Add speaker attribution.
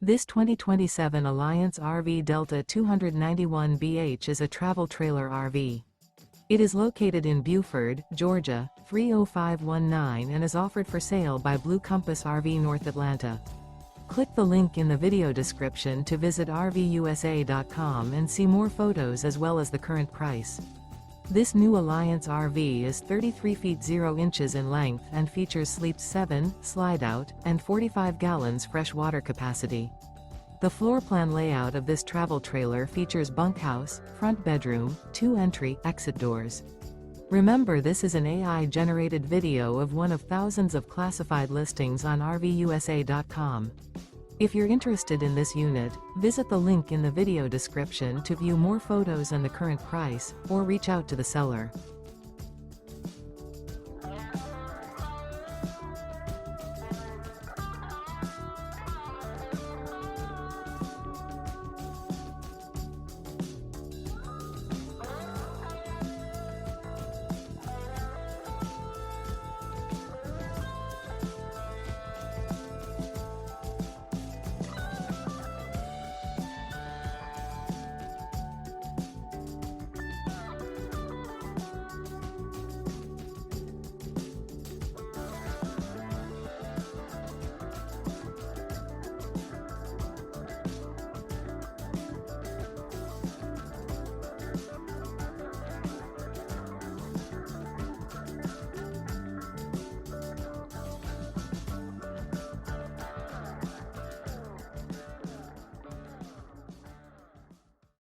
Speaker 1: This 2027 Alliance RV Delta 291BH is a travel trailer RV. It is located in Buford, Georgia, 30519 and is offered for sale by Blue Compass RV North Atlanta. Click the link in the video description to visit RVUSA.com and see more photos as well as the current price. This new Alliance RV is 33 feet 0 inches in length and features Sleep 7, Slideout, and 45 gallons fresh water capacity. The floor plan layout of this travel trailer features bunkhouse, front bedroom, 2 entry/exit doors. Remember, this is an AI-generated video of one of thousands of classified listings on RVUSA.com. If you're interested in this unit, visit the link in the video description to view more photos and the current price, or reach out to the seller.